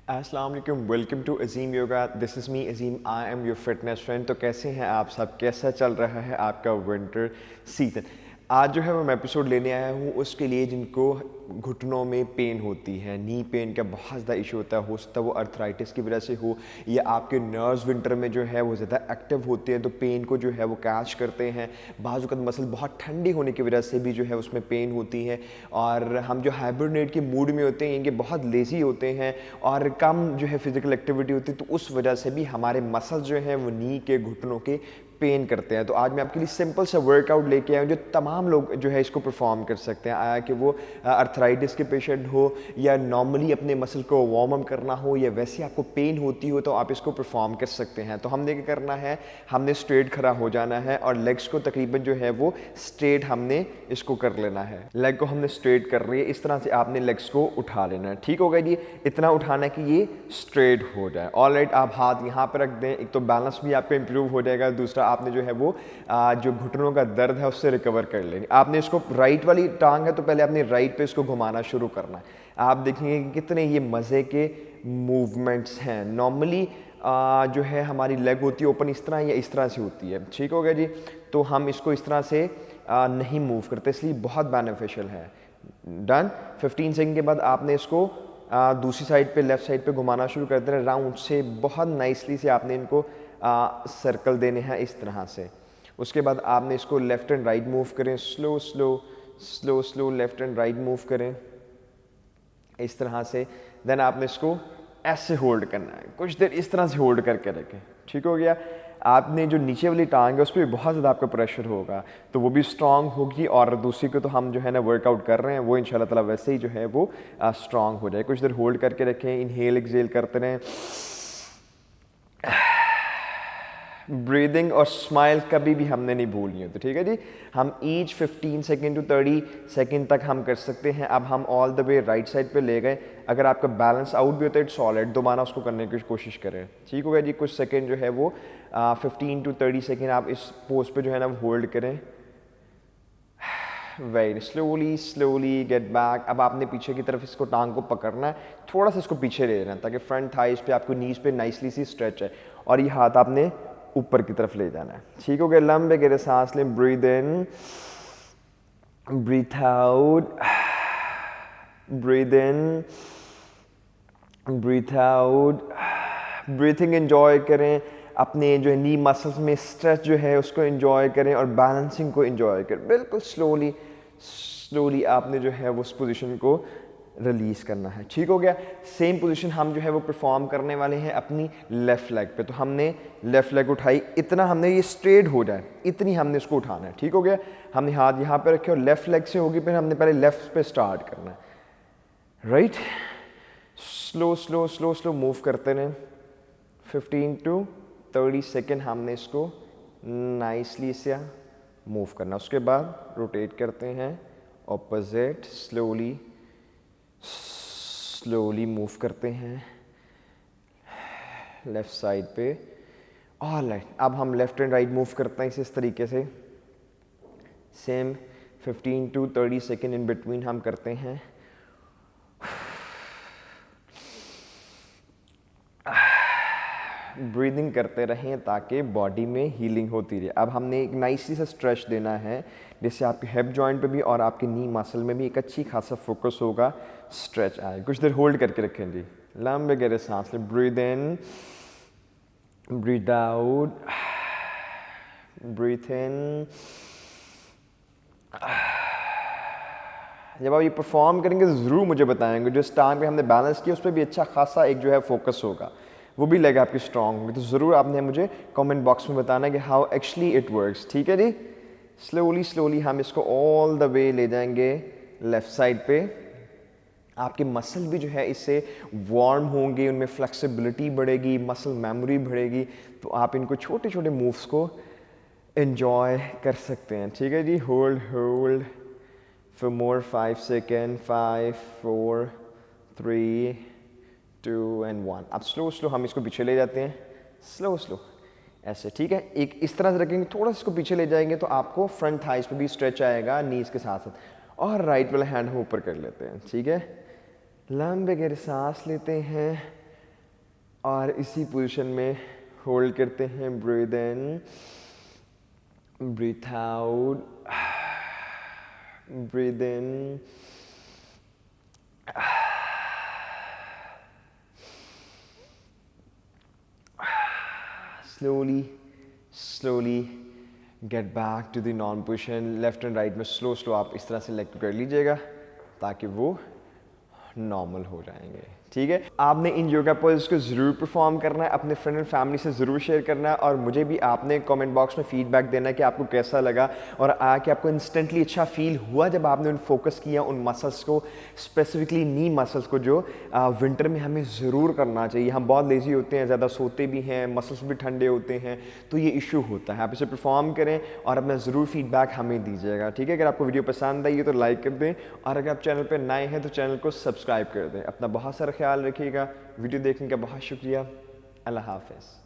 अस्सलाम वालेकुम, welcome to Azeem Yoga. This is me Azeem, I am your fitness friend. तो कैसे हैं आप सब, कैसा चल रहा है आपका विंटर सीजन। आज जो है वो मैं एपिसोड लेने आया हूँ उसके लिए जिनको घुटनों में पेन होती है, नी पेन का बहुत ज़्यादा इशू होता है। हो सकता है वो अर्थराइटिस की वजह से हो या आपके नर्व्स विंटर में जो है वो ज़्यादा एक्टिव होते हैं तो पेन को जो है वो कैच करते हैं। बाजू का मसल बहुत ठंडी होने की वजह से भी जो है उसमें पेन होती है। और हम जो हाइबरनेट के मूड में होते हैं, इनके बहुत लेज़ी होते हैं और कम जो है फिजिकल एक्टिविटी होती है, तो उस वजह से भी हमारे मसल जो हैं वो नी के घुटनों के पेन करते हैं। तो आज मैं आपके लिए सिंपल सा वर्कआउट लेके आया हूँ जो तमाम लोग जो है इसको परफॉर्म कर सकते हैं। आया कि वो अर्थराइटिस के पेशेंट हो या नॉर्मली अपने मसल को वार्म अप करना हो या वैसे आपको पेन होती हो, तो आप इसको परफॉर्म कर सकते हैं। तो हमने क्या करना है, हमने स्ट्रेट खड़ा हो जाना है और लेग्स को तकरीबन जो है वो स्ट्रेट हमने इसको कर लेना है। लेग को हमने स्ट्रेट कर रही है, इस तरह से आपने लेग्स को उठा लेना है। ठीक होगा जी, इतना उठाना है कि ये स्ट्रेट हो जाए। ऑलराइट, आप हाथ यहाँ पर रख दें, एक तो बैलेंस भी आपका इंप्रूव हो जाएगा, दूसरा आपने जो है वो जो घुटनों का दर्द है उससे रिकवर कर लेंगे। आपने इसको राइट वाली टांग है तो पहले आपने राइट पे इसको घुमाना शुरू करना है। आप देखेंगे कि कितने ये मज़े के मूवमेंट्स हैं। नॉर्मली जो है हमारी लेग होती है ओपन इस तरह या इस तरह से होती है। ठीक हो गया जी, तो हम इसको इस तरह से नहीं मूव करते, इसलिए बहुत बेनिफिशियल है। डन। 15 सेकंड के बाद आपने इसको दूसरी साइड पे, लेफ्ट साइड पे घुमाना शुरू कर देना राउंड से। बहुत नाइसली से आपने इनको सर्कल देने हैं इस तरह से। उसके बाद आपने इसको लेफ्ट एंड राइट मूव करें, slow slow slow slow left and right move करें इस तरह से। देन आपने इसको ऐसे होल्ड करना है, कुछ देर इस तरह से होल्ड करके रखें। ठीक हो गया। आपने जो नीचे वाली टांग है उस पर बहुत ज़्यादा आपका प्रेशर होगा तो वो भी स्ट्रांग होगी, और दूसरी को तो हम जो है ना वर्कआउट कर रहे हैं वो इंशाल्लाह ताला वैसे ही जो है वो स्ट्रांग हो जाए। कुछ देर होल्ड करके रखें, इनहेल एक्सहेल करते रहें। ब्रीदिंग और स्माइल कभी भी हमने नहीं भूलनी होती। ठीक है जी, हम ईच 15 सेकेंड टू 30 सेकेंड तक हम कर सकते हैं। अब हम all the way right side पे ले गए। अगर आपका बैलेंस आउट भी होता है, इट्स सॉलिड, दोबारा उसको करने की कोशिश करें। ठीक हो गया जी, कुछ सेकेंड जो है वो 15 टू 30 सेकेंड आप इस पोज पे जो है ना होल्ड करें। Very slowly slowly get back. अब आपने पीछे की तरफ इसको टांग को पकड़ना है, थोड़ा सा इसको पीछे ले लेना है ताकि फ्रंट थाइस पे आपको नीज पे नाइसली सी स्ट्रेच है, और ये हाथ आपने ऊपर की तरफ ले जाना है। ठीक हो गया। लंबे गहरे सांस लें, breathe in, breathe out, breathe in, breathe out. Breathing enjoy करें, अपने जो है नी मसल्स में स्ट्रेच जो है उसको एंजॉय करें और बैलेंसिंग को एंजॉय करें। बिल्कुल स्लोली स्लोली आपने जो है वो उस पोजीशन को रिलीज करना है। ठीक हो गया। सेम पोजीशन हम जो है वो परफॉर्म करने वाले हैं अपनी लेफ्ट लेग पे। तो हमने लेफ्ट लेग उठाई, इतना हमने ये स्ट्रेट हो जाए इतनी हमने इसको उठाना है। ठीक हो गया। हमने हाथ यहाँ पे रखे और लेफ्ट लेग से होगी, फिर हमने पहले लेफ्ट पे स्टार्ट करना है। Right, slow slow slow slow move करते रहें। 15 टू 30 सेकेंड हमने इसको नाइसली से मूव करना। उसके बाद रोटेट करते हैं ऑपोजिट, स्लोली स्लोली मूव करते हैं लेफ्ट साइड पे। ऑलराइट, अब हम लेफ्ट एंड राइट मूव करते हैं इस तरीके से। Same 15 to 30 second in between हम करते हैं। ब्रीदिंग करते रहें ताकि बॉडी में हीलिंग होती रहे। अब हमने एक नाइसली सा स्ट्रेच देना है जिससे आपके हिप जॉइंट पे भी और आपके नी मसल में भी एक अच्छी खासा फोकस होगा, स्ट्रेच आए। कुछ देर होल्ड करके रखें जी, लंबे गहरे सांस लें। Breathe in, breathe out, breathe in. जब आप ये परफॉर्म करेंगे तो ज़रूर मुझे बताएंगे, जो टांग पे हमने बैलेंस किया उस पर भी अच्छा खासा एक जो है फोकस होगा, वो भी लेग आपकी स्ट्रांग होगी। तो ज़रूर आपने मुझे कमेंट बॉक्स में बताना कि हाउ एक्चुअली इट वर्क्स। ठीक है जी। स्लोली स्लोली हम इसको ऑल द वे ले जाएंगे लेफ़्ट साइड पे। आपके मसल भी जो है इससे वार्म होंगे, उनमें फ्लेक्सिबिलिटी बढ़ेगी, मसल मेमोरी बढ़ेगी, तो आप इनको छोटे छोटे मूव्स को एंजॉय कर सकते हैं। ठीक है जी। Hold hold for more 5 second, 5 4 3 2 and 1। अब स्लो स्लो हम इसको पीछे ले जाते हैं, स्लो स्लो ऐसे। ठीक है, एक इस तरह से रखेंगे, थोड़ा सा इसको पीछे ले जाएंगे तो आपको फ्रंट थाइस पे भी स्ट्रेच आएगा नीज के साथ साथ। और राइट वाला हैंड हम ऊपर कर लेते हैं। ठीक है, लंबे गहरे सांस लेते हैं, और इसी पोजीशन में होल्ड करते हैं, breathe in, breathe out, breathe in, slowly get back to the normal position. Left and right में स्लो आप इस तरह से लेग को कर लीजिएगा ताकि वो नॉर्मल हो जाएंगे। ठीक है, आपने इन योगा पोजेस को ज़रूर परफॉर्म करना है, अपने फ्रेंड एंड फैमिली से ज़रूर शेयर करना है, और मुझे भी आपने कमेंट बॉक्स में फीडबैक देना है कि आपको कैसा लगा और कि आपको इंस्टेंटली अच्छा फील हुआ जब आपने उन फोकस किया उन मसल्स को, स्पेसिफिकली नी मसल्स को, जो विंटर में हमें ज़रूर करना चाहिए। हम बहुत लेजी होते हैं, ज़्यादा सोते भी हैं, मसल्स भी ठंडे होते हैं, तो ये इशू होता है। आप इसे परफॉर्म करें और अपना ज़रूर फीडबैक हमें दीजिएगा। ठीक है, अगर आपको वीडियो पसंद आई है तो लाइक कर दें, और अगर आप चैनल पर नए हैं तो चैनल को सब्सक्राइब कर दें। अपना बहुत सारा ख्याल रखिएगा। वीडियो देखने का बहुत शुक्रिया। अल्लाह हाफ़िज़।